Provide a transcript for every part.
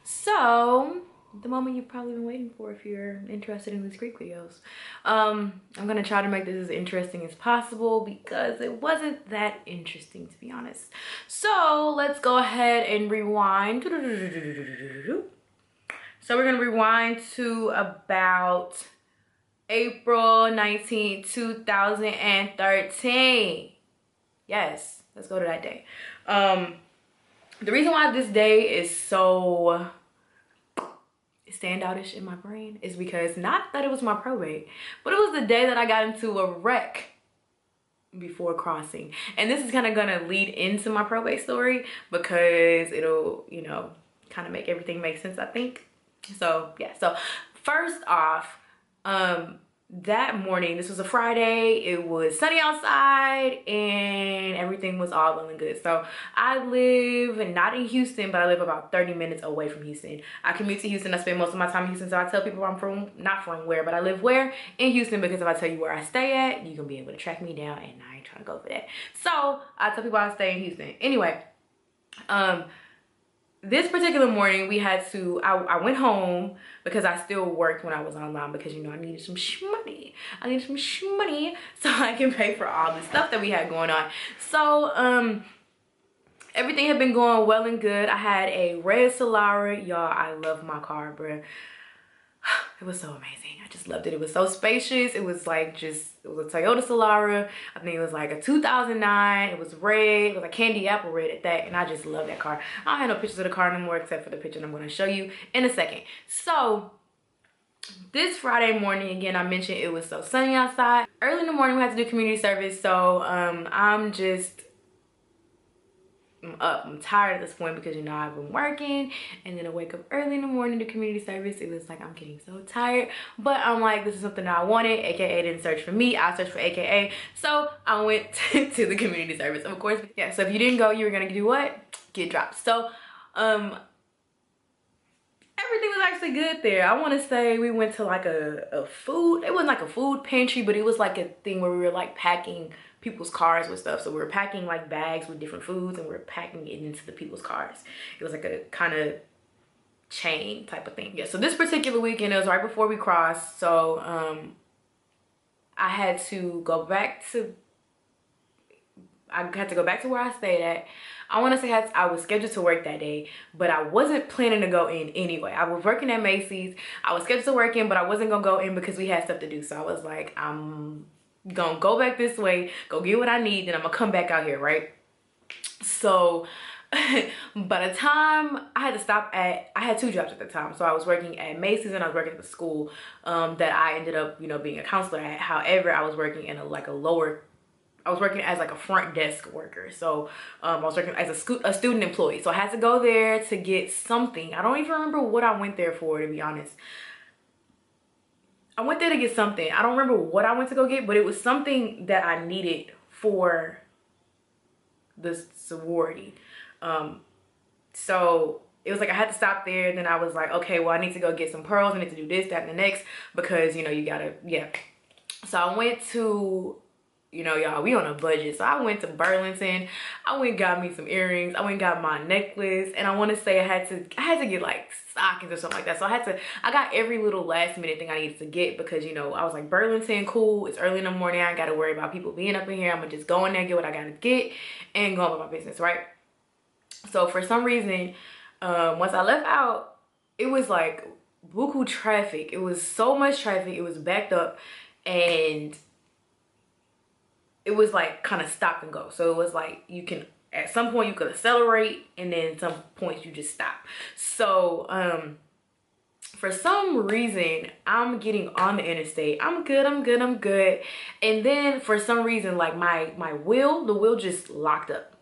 So the moment you've probably been waiting for if you're interested in these Greek videos. I'm gonna try to make this as interesting as possible because it wasn't that interesting, to be honest. So let's go ahead and rewind. So we're gonna rewind to about April 19th, 2013. Yes, let's go to that day. The reason why this day is so standoutish in my brain is because not that it was my probate, but it was the day that I got into a wreck before crossing. And this is kind of gonna lead into my probate story because it'll, you know, kind of make everything make sense, I think. So yeah, so first off, that morning, this was a Friday, it was sunny outside and everything was all well and good. So I live not in Houston, but I live about 30 minutes away from Houston. I commute to Houston. I spend most of my time in Houston. So I tell people I'm from, not from where, but I live where? In Houston, because if I tell you where I stay at, you can be able to track me down, and I ain't trying to go for that. So I tell people I stay in Houston. Anyway, this particular morning we had to, I went home because I still worked when I was online because, you know, I needed some shmoney. I needed some shmoney so I can pay for all the stuff that we had going on. So everything had been going well and good. I had a red Solara. Y'all, I love my car, bruh. It was so amazing. I just loved it. It was so spacious. It was like it was a Toyota Solara. I think it was like a 2009. It was red. It was like candy apple red at that. And I just love that car. I don't have no pictures of the car no more except for the picture I'm going to show you in a second. So this Friday morning, again, I mentioned it was so sunny outside. Early in the morning, we had to do community service. So I'm up. I'm tired at this point because, you know, I've been working and then I wake up early in the morning to community service. It was like I'm getting so tired, but I'm like, this is something that I wanted. AKA didn't search for me, I searched for AKA. So I went to the community service, of course. Yeah, so if you didn't go, you were gonna do what? Get dropped. So everything was actually good there. I want to say we went to like a food, it wasn't like a food pantry, but it was like a thing where we were like packing people's cars with stuff. So we were packing like bags with different foods and we were packing it into the people's cars. It was like a kind of chain type of thing. Yeah, so this particular weekend, it was right before we crossed. So I had to go back to where I stayed at. I want to say I was scheduled to work that day, but I wasn't planning to go in anyway. I was working at Macy's. I was scheduled to work in, but I wasn't gonna go in because we had stuff to do. So I was like, I'm gonna go back this way, go get what I need, then I'm gonna come back out here, right? So by the time I had two jobs at the time. So I was working at Macy's and I was working at the school that I ended up, you know, being a counselor at. However, I was working in I was working as like a front desk worker. So I was working as a student employee. So I had to go there to get something. I don't even remember what I went there for, to be honest. I went there to get something. I don't remember what I went to go get, but it was something that I needed for the sorority. So it was like I had to stop there. Then I was like, okay, well, I need to go get some pearls. I need to do this, that, and the next because, you know, you gotta, yeah. So I went to, you know, y'all, we on a budget. So I went to Burlington. I went and got me some earrings. I went and got my necklace. And I want to say I had to get like stockings or something like that. So I got every little last minute thing I needed to get because, you know, I was like, Burlington, cool. It's early in the morning. I ain't got to worry about people being up in here. I'm going to just go in there, get what I got to get and go about my business, right? So for some reason, once I left out, it was like buku traffic. It was so much traffic. It was backed up and it was like kind of stop and go. So it was like you can, at some point you could accelerate and then some points you just stop. So for some reason I'm getting on the interstate. I'm good. And then for some reason, like the wheel just locked up.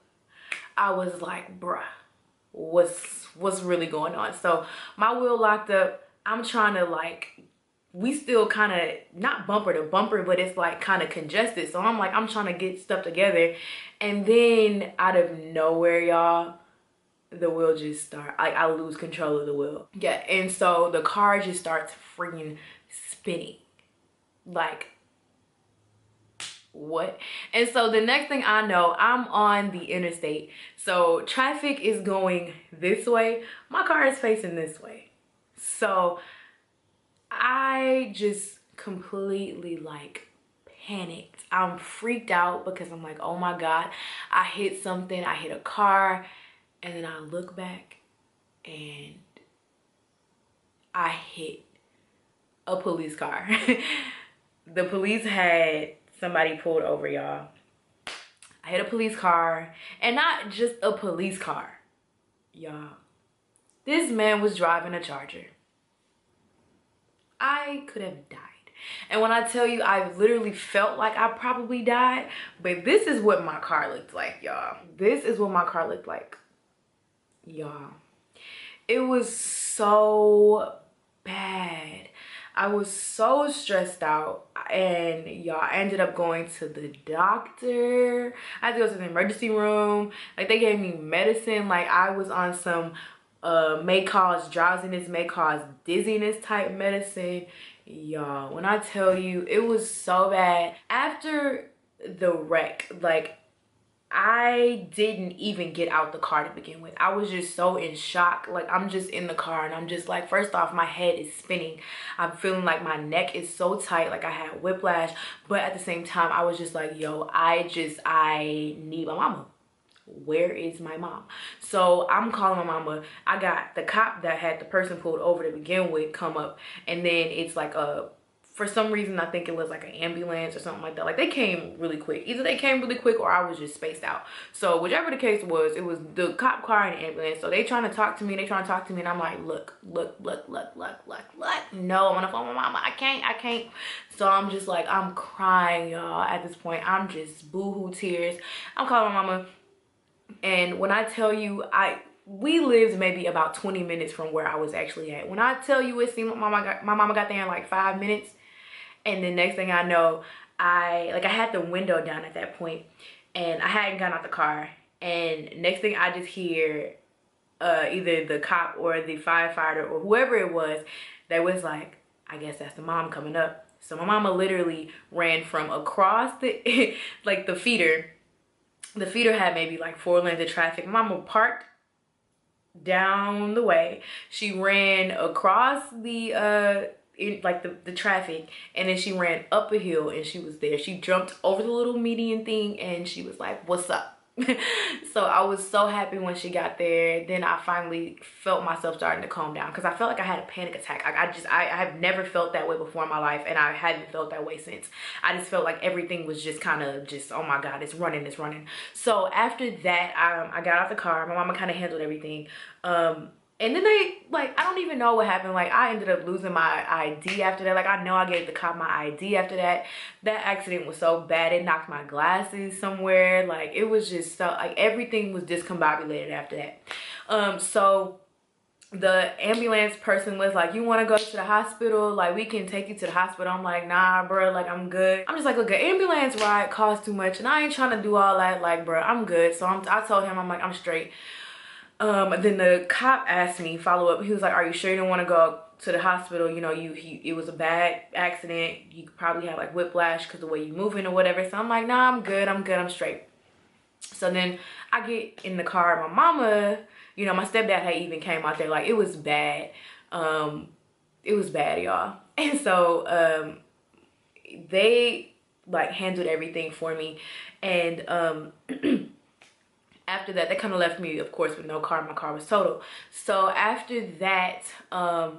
I was like, bruh, what's really going on? So my wheel locked up. I'm trying to like, we still kind of not bumper to bumper, but it's like kind of congested. So I'm like, I'm trying to get stuff together. And then out of nowhere, y'all, the wheel just start, I lose control of the wheel. Yeah, and so the car just starts freaking spinning. Like, what? And so the next thing I know, I'm on the interstate. So traffic is going this way. My car is facing this way. So I just completely like panicked. I'm freaked out because I'm like, oh my God, I hit something. I hit a car. And then I look back and I hit a police car. The police had somebody pulled over, y'all. I hit a police car, and not just a police car, y'all. This man was driving a Charger. I could have died. And when I tell you, I literally felt like I probably died, but this is what my car looked like, y'all. This is what my car looked like, y'all. It was so bad. I was so stressed out, and y'all, I ended up going to the doctor. I had to go to the emergency room. Like, they gave me medicine. Like, I was on some may cause drowsiness, may cause dizziness type medicine. Y'all, when I tell you, it was so bad. After the wreck, like, I didn't even get out the car to begin with. I was just so in shock. Like, I'm just in the car and I'm just like, first off, my head is spinning. I'm feeling like my neck is so tight, like I had whiplash. But at the same time, I was just like, yo, I need my mama. Where is my mom? So I'm calling my mama. I got the cop that had the person pulled over to begin with come up, and then it's like for some reason, I think it was like an ambulance or something like that. Like, they came really quick. Either they came really quick or I was just spaced out. So whichever the case was, it was the cop car and the ambulance. So they trying to talk to me. And I'm like, look. No, I'm on the phone with my mama. I can't. So I'm just like, I'm crying, y'all. At this point, I'm just boo-hoo tears. I'm calling my mama. And when I tell you, we lived maybe about 20 minutes from where I was actually at. When I tell you, it seemed like my mama got there in like 5 minutes. And the next thing I know, I had the window down at that point, and I hadn't gotten out the car. And next thing I just hear either the cop or the firefighter or whoever it was that was like, I guess that's the mom coming up. So my mama literally ran from across the like the feeder. The feeder had maybe like 4 lanes of traffic. Mama parked down the way. She ran across the the traffic, and then she ran up a hill, and she was there. She jumped over the little median thing, and she was like, what's up? So I was so happy when she got there. Then I finally felt myself starting to calm down, because I felt like I had a panic attack. I have never felt that way before in my life, and I haven't felt that way since. I just felt like everything was just kind of just, oh my God, it's running. So after that, I got out the car. My mama kind of handled everything. And then they, like, I don't even know what happened. Like, I ended up losing my ID after that. Like, I know I gave the cop my ID after that. That accident was so bad. It knocked my glasses somewhere. Like, it was just so, like, everything was discombobulated after that. So the ambulance person was like, you want to go to the hospital? Like, we can take you to the hospital. I'm like, nah, bro. Like, I'm good. I'm just like, look, an ambulance ride costs too much, and I ain't trying to do all that. Like, bro, I'm good. So I told him, I'm like, I'm straight. Then the cop asked me, follow up, he was like, are you sure you don't want to go to the hospital? You know, it was a bad accident. You probably have like whiplash because the way you moving or whatever. So I'm like, nah, I'm good, I'm straight. So then I get in the car. My mama, you know, my stepdad had even came out there. Like, it was bad. It was bad, y'all. And so they like handled everything for me. And after that, they kind of left me, of course, with no car. My car was total. So after that, I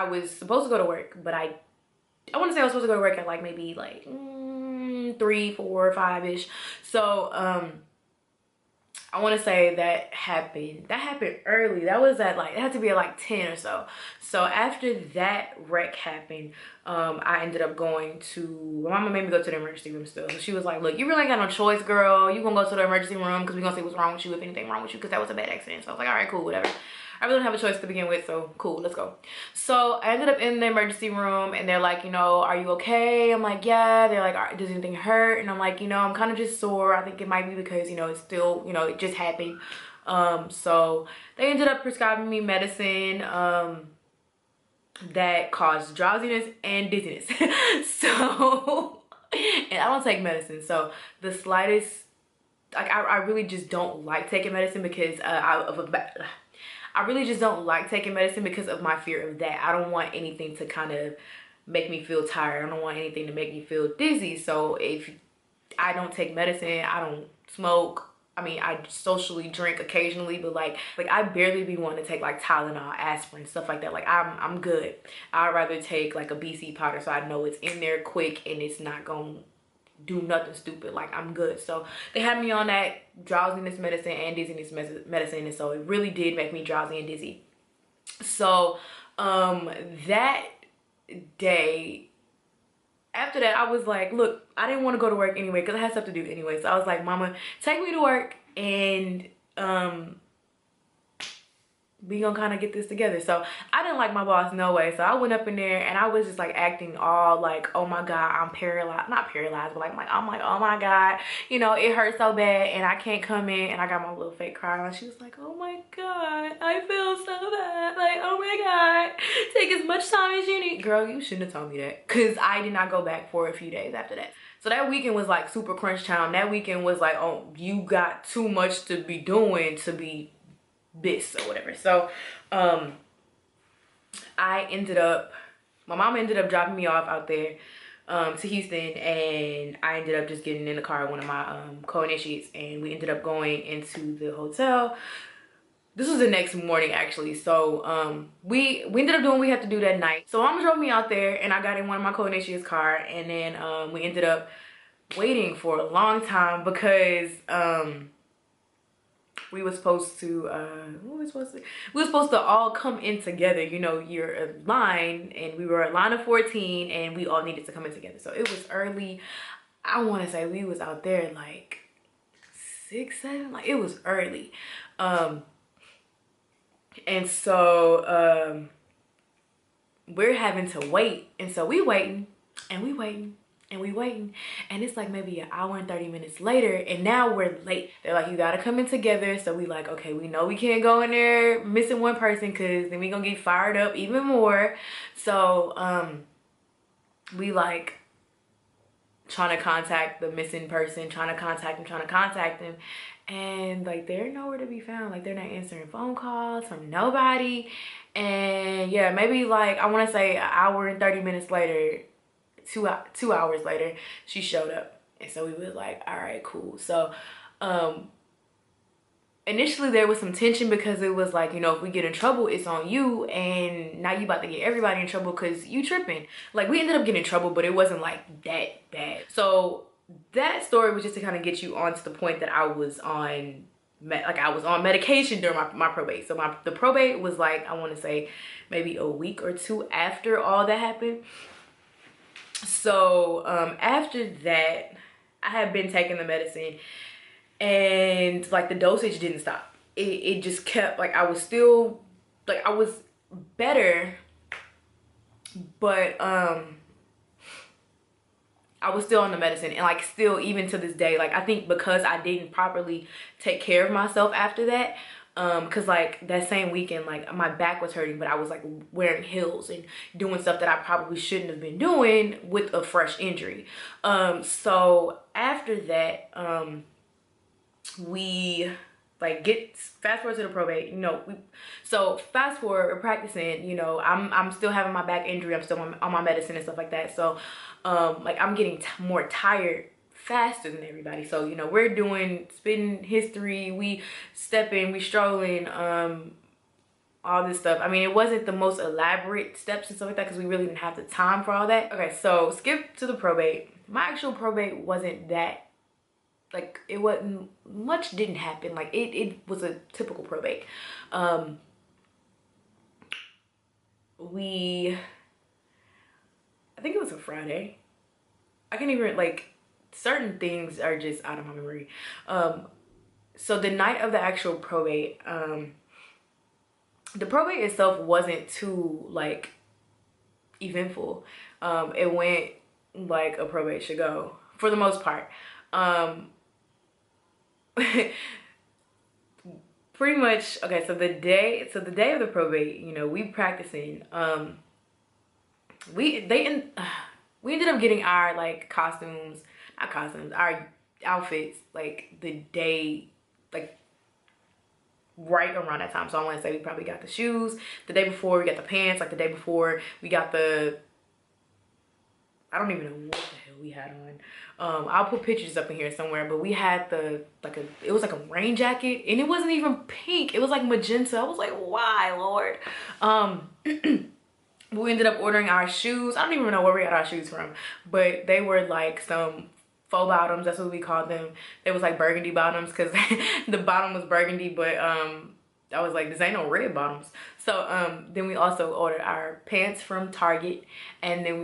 was supposed to go to work, but I want to say I was supposed to go to work at like maybe like 3, 4, 5-ish. So I want to say that happened early. That was at like, it had to be at like 10 or so. So after that wreck happened, I ended up going to, my mama made me go to the emergency room still. So she was like, look, you really ain't got no choice, girl. You gonna go to the emergency room because we're gonna see what's wrong with you, if anything wrong with you, because that was a bad accident. So I was like, all right, cool, whatever. I really don't have a choice to begin with, so cool, let's go. So I ended up in the emergency room, and they're like, you know, are you okay? I'm like, yeah. They're like, does anything hurt? And I'm like, you know, I'm kind of just sore. I think it might be because, you know, it's still, you know, it just happened. So they ended up prescribing me medicine that caused drowsiness and dizziness. So And I don't take medicine, so the slightest, like I really just don't like taking medicine because I really just don't like taking medicine because of my fear of that. I don't want anything to kind of make me feel tired. I don't want anything to make me feel dizzy. So if I don't take medicine, I don't smoke. I mean, I socially drink occasionally, but like I barely be wanting to take like Tylenol, aspirin, stuff like that. Like I'm good. I'd rather take like a BC powder so I know it's in there quick and it's not gonna do nothing stupid. Like I'm good. So they had me on that drowsiness medicine and dizziness medicine, and so it really did make me drowsy and dizzy. So that day after that, I was like, look, I didn't want to go to work anyway because I had stuff to do anyway. So I was like, mama, take me to work and we gonna kind of get this together. So I didn't like my boss no way. So I went up in there and I was just like acting all like, oh my God, I'm paralyzed. Not paralyzed, but I'm like, oh my God, you know, it hurts so bad and I can't come in. And I got my little fake cry and she was like, oh my God, I feel so bad. Like, oh my God, take as much time as you need. Girl, you shouldn't have told me that because I did not go back for a few days after that. So that weekend was like super crunch time. That weekend was like, oh, you got too much to be doing to be this or whatever. So I ended up, my mom ended up dropping me off out there to Houston, and I ended up just getting in the car with one of my co-initiates, and we ended up going into the hotel. This was the next morning actually. So we ended up doing what we had to do that night. So mom drove me out there and I got in one of my co-initiates' car, and then we ended up waiting for a long time because we were supposed to we were supposed to all come in together. You know, you're a line, and we were a line of 14 and we all needed to come in together. So it was early. I want to say we was out there like 6, 7, like it was early. And so we're having to wait, and so we waiting and we waiting and we waiting, and it's like maybe an hour and 30 minutes later, and now we're late. They're like, you gotta come in together. So we like, okay, we know we can't go in there missing one person because then we gonna get fired up even more. So we like trying to contact the missing person, trying to contact them, and like they're nowhere to be found. Like they're not answering phone calls from nobody. And yeah, maybe like I want to say an hour and 30 minutes later, two hours later, she showed up. And so we was like, all right, cool. So initially there was some tension because it was like, you know, if we get in trouble, it's on you, and now you about to get everybody in trouble because you tripping. Like we ended up getting in trouble, but it wasn't like that bad. So that story was just to kind of get you on to the point that I was on medication during my probate. So the probate was like, I want to say maybe a week or two after all that happened. So after that, I had been taking the medicine, and like the dosage didn't stop. It just kept, like I was still, like I was better, but I was still on the medicine, and like still even to this day, like I think because I didn't properly take care of myself after that, because like that same weekend, like my back was hurting, but I was like wearing heels and doing stuff that I probably shouldn't have been doing with a fresh injury. So after that, we like fast forward to the probate, you know, so fast forward, we're practicing, you know, I'm still having my back injury, I'm still on my medicine and stuff like that. So like I'm getting more tired faster than everybody. So, you know, we're doing spin history, we stepping, we strolling, all this stuff. I mean, it wasn't the most elaborate steps and stuff like that because we really didn't have the time for all that. Okay, so skip to the probate. My actual probate wasn't that, like, it wasn't much, didn't happen. Like it was a typical probate. I think it was a Friday. I can't even, like, certain things are just out of my memory. So the night of the actual probate, the probate itself wasn't too like eventful. It went like a probate should go for the most part. Pretty much. Okay, so the day of the probate, you know, we practicing. we ended up getting our like costumes, not costumes, our outfits like the day, like right around that time. So I want to say we probably got the shoes the day before, we got the pants like the day before, we got the, I don't even know what the hell we had on. I'll put pictures up in here somewhere, but we had the, like a, it was like a rain jacket, and it wasn't even pink, it was like magenta. I was like, why, Lord? We ended up ordering our shoes. I don't even know where we got our shoes from, but they were like some faux bottoms, that's what we called them. They was like burgundy bottoms, because the bottom was burgundy, but I was like, this ain't no red bottoms. So then we also ordered our pants from Target, and then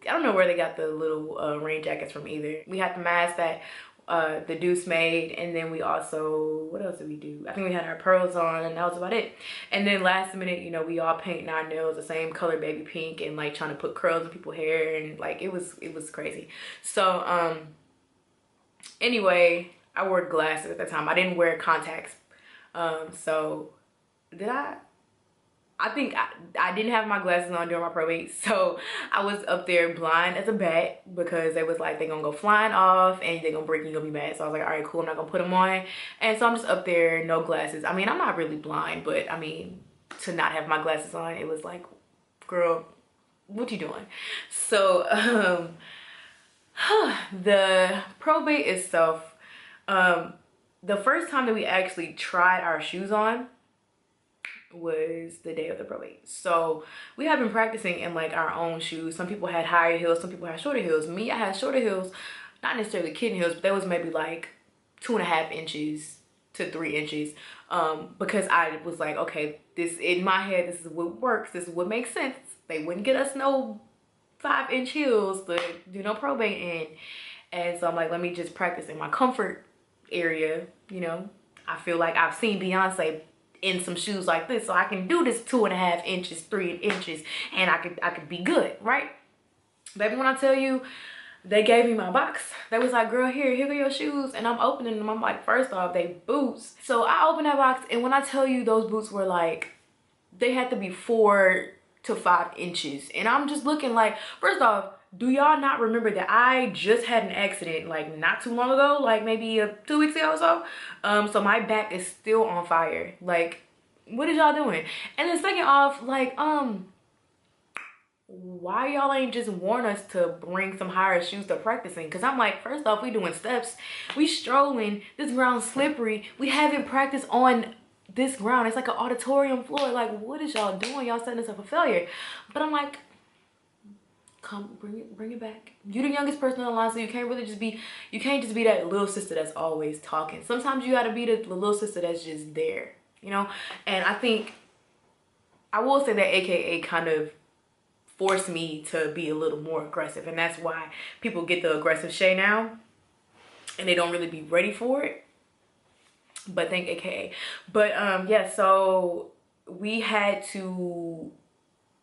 I don't know where they got the little rain jackets from either. We had the mask that the Deuce made, and then we also, what else did we do? I think we had our pearls on, and that was about it. And then last minute, you know, we all painting our nails the same color, baby pink, and like trying to put curls in people's hair, and like it was crazy. So anyway, I wore glasses at the time. I didn't wear contacts. So did I think I didn't have my glasses on during my probate, so I was up there blind as a bat, because they was like, they gonna go flying off and they gonna break and you gonna be mad. So I was like, all right, cool, I'm not gonna put them on. And so I'm just up there, no glasses. I mean, I'm not really blind, but I mean, to not have my glasses on, it was like, girl, what you doing? So the probate itself, the first time that we actually tried our shoes on was the day of the probate. So we have been practicing in like our own shoes. Some people had higher heels, some people had shorter heels. Me, I had shorter heels, not necessarily kitten heels, but that was maybe like 2.5 inches to 3 inches, because I was like, okay, this, in my head, this is what works, this is what makes sense. They wouldn't get us no 5-inch heels to do no probate in. And so I'm like, let me just practice in my comfort area. You know, I feel like I've seen Beyonce in some shoes like this, so I can do this 2.5 inches, 3 inches, and I could be good, right? Baby, when I tell you, they gave me my box. They was like, girl, here go your shoes. And I'm opening them. I'm like, first off, they boots. So I opened that box, and when I tell you, those boots were like, they had to be 4 to 5 inches. And I'm just looking like, first off, do y'all not remember that I just had an accident like not too long ago, like maybe 2 weeks ago or so? So my back is still on fire. Like, what is y'all doing? And then second off, like, why y'all ain't just warn us to bring some higher shoes to practicing? Because I'm like, first off, we doing steps, we strolling, this ground's slippery, we haven't practiced on this ground, it's like an auditorium floor. Like, what is y'all doing? Y'all setting us up for failure. But I'm like, come, bring it back. You the youngest person on the line, so you can't really just be, you can't just be that little sister that's always talking. Sometimes you gotta be the little sister that's just there, you know? And I think, I will say that AKA kind of forced me to be a little more aggressive, and that's why people get the aggressive Shea now, and they don't really be ready for it. But thank AKA. But yeah, so we had to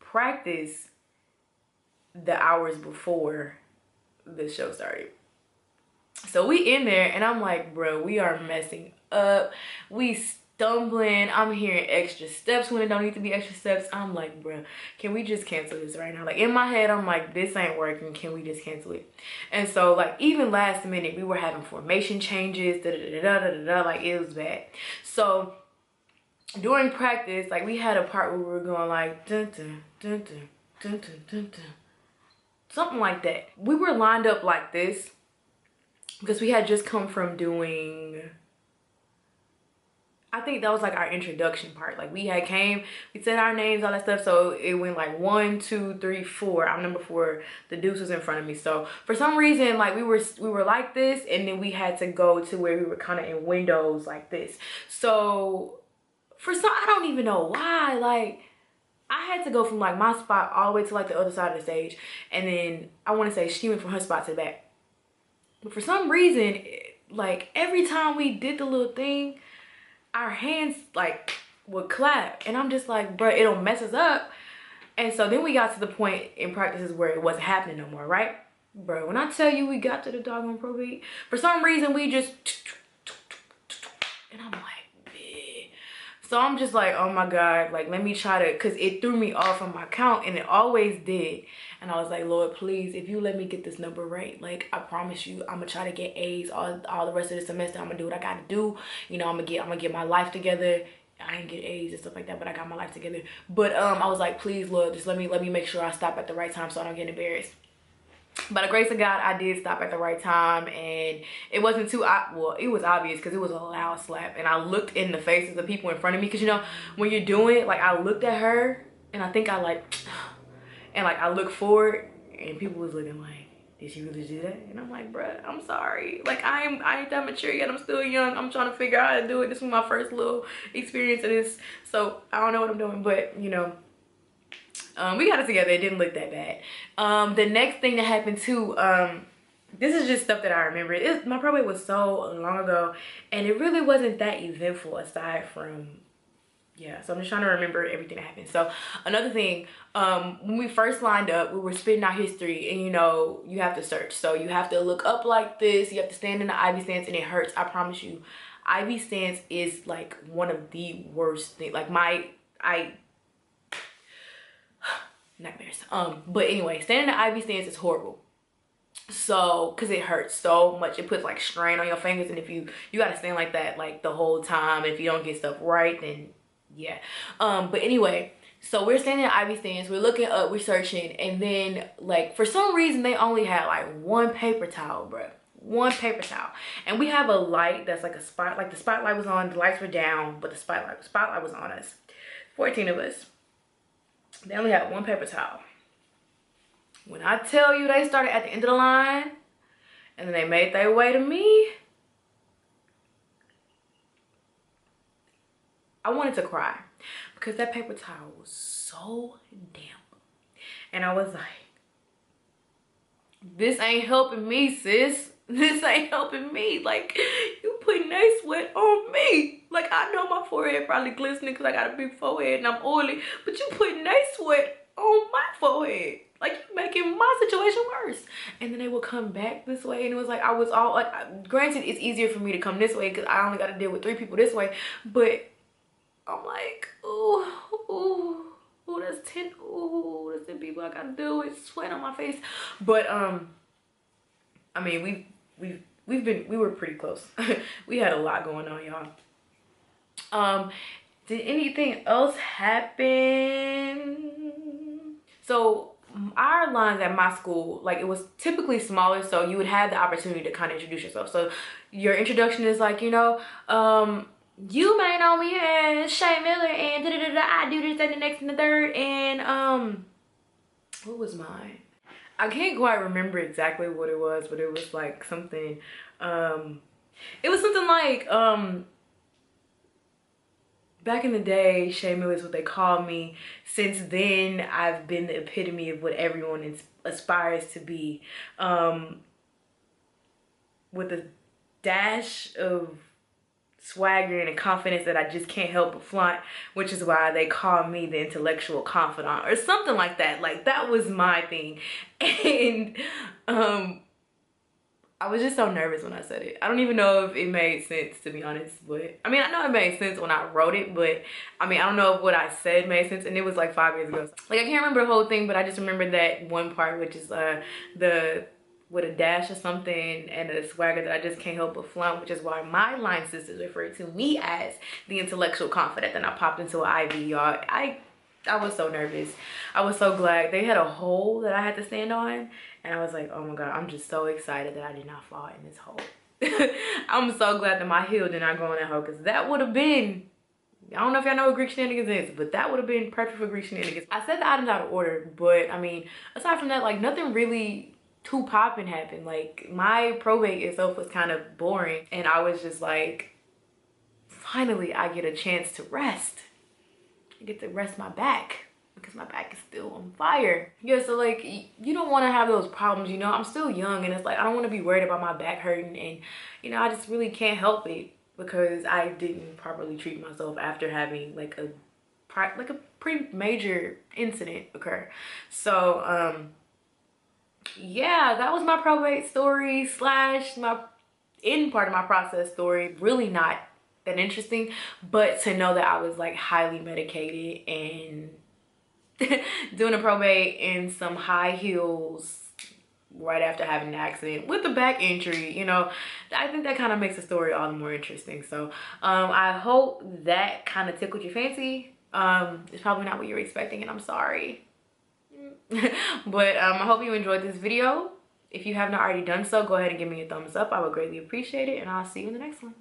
practice the hours before the show started. So we in there, and I'm like, bro, we are messing up, we stumbling, I'm hearing extra steps when it don't need to be extra steps. I'm like, bro, can we just cancel this right now? Like, in my head, I'm like, this ain't working, can we just cancel it? And so like, even last minute, we were having formation changes, like it was bad. So during practice, like, we had a part where we were going like dun dun dun dun dun dun dun dun, something like that. We were lined up like this because we had just come from doing, I think that was like our introduction part. Like, we had came, we said our names, all that stuff. So it went like 1, 2, 3, 4. I'm number 4. The Deuce was in front of me. So for some reason, like, we were like this, and then we had to go to where we were kind of in windows like this. So for some, I don't even know why, like, I had to go from like my spot all the way to like the other side of the stage, and then I want to say she went from her spot to the back. But for some reason, like, every time we did the little thing, our hands like would clap, and I'm just like, bro, it'll mess us up. And so then we got to the point in practices where it wasn't happening no more, right? Bro, when I tell you we got to the doggone probate, for some reason we just, and I'm like, bleh. So I'm just like, oh my God, like, let me try to, because it threw me off on my count, and it always did. And I was like, Lord, please, if you let me get this number right, like, I promise you, I'm gonna try to get A's all the rest of the semester. I'm gonna do what I gotta do. You know, I'm gonna get my life together. I didn't get A's and stuff like that, but I got my life together. But I was like, please, Lord, just let me make sure I stop at the right time so I don't get embarrassed. By the grace of God, I did stop at the right time, and it wasn't too, well, it was obvious because it was a loud slap. And I looked in the faces of people in front of me, because, you know, when you're doing it, like, I looked at her, and I think I, like, and, like, I looked forward, and people was looking like, did she really do that? And I'm like, bruh, I'm sorry. Like, I ain't that mature yet. I'm still young. I'm trying to figure out how to do it. This was my first little experience of this, so I don't know what I'm doing, but, you know, we got it together. It didn't look that bad. The next thing that happened too, this is just stuff that I remember. My probate was so long ago, and it really wasn't that eventful aside from, yeah. So I'm just trying to remember everything that happened. So another thing, when we first lined up, we were spitting our history, and you know, you have to search. So you have to look up like this. You have to stand in the Ivy stance, and it hurts. I promise you, Ivy stance is like one of the worst things. Like nightmares. But anyway, standing in the Ivy stance is horrible. So, cause it hurts so much. It puts like strain on your fingers, and if you gotta stand like that like the whole time. If you don't get stuff right, then yeah. But anyway, so we're standing in Ivy stance, we're looking up, we're searching, and then like for some reason they only had like one paper towel, bro. One paper towel. And we have a light that's like a spot, like the spotlight was on, the lights were down, but the spotlight was on us. 14 of us. They only had one paper towel. When I tell you they started at the end of the line, and then they made their way to me, I wanted to cry, because that paper towel was so damp. And I was like, this ain't helping me, sis. This ain't helping me. Like, you putting that sweat on me. Like, I know my forehead probably glistening because I got a big forehead and I'm oily, but you putting that sweat on my forehead. Like, you making my situation worse. And then they would come back this way, and it was like, I was all like, granted, it's easier for me to come this way because I only got to deal with 3 people this way, but I'm like, ooh, ooh, ooh, that's 10, ooh, that's 10 people I got to deal with, sweat on my face. But I mean, we were pretty close. We had a lot going on, y'all. Did anything else happen? So our lines at my school, like, it was typically smaller, so you would have the opportunity to kind of introduce yourself. So your introduction is like, you know, you may know me as Shea Miller, and I do this and the next and the third, and what was mine? I can't quite remember exactly what it was, but it was like something, it was something like, back in the day, Shea Miller is what they called me. Since then, I've been the epitome of what everyone aspires to be, with a dash of swagger and a confidence that I just can't help but flaunt, which is why they call me the intellectual confidant or something like that. Like, that was my thing. And I was just so nervous when I said it. I don't even know if it made sense, to be honest, but I mean, I know it made sense when I wrote it, but I mean, I don't know if what I said made sense, and it was like 5 years ago. Like, I can't remember the whole thing, but I just remember that one part, which is with a dash or something and a swagger that I just can't help but flaunt, which is why my line sisters refer to me as the intellectual confidant. Then I popped into an IV, y'all. I was so nervous. I was so glad. They had a hole that I had to stand on, and I was like, oh my God, I'm just so excited that I did not fall in this hole. I'm so glad that my heel did not go in that hole, because that would have been, I don't know if y'all know what Greek shenanigans is, but that would have been perfect for Greek shenanigans. I said the items out of order, but I mean, aside from that, like, nothing really too popping happened. Like, my probate itself was kind of boring, and I was just like, finally I get a chance to rest. I get to rest my back, because my back is still on fire. Yeah, so like, you don't want to have those problems, you know. I'm still young, and it's like, I don't want to be worried about my back hurting, and you know, I just really can't help it because I didn't properly treat myself after having like a pretty major incident occur. So yeah, that was my probate story slash my end part of my process story. Really not that interesting, but to know that I was like highly medicated and doing a probate in some high heels right after having an accident with a back injury, you know, I think that kind of makes the story all the more interesting. So I hope that kind of tickled your fancy. It's probably not what you're expecting, and I'm sorry. But I hope you enjoyed this video. If you have not already done so, go ahead and give me a thumbs up. I would greatly appreciate it, and I'll see you in the next one.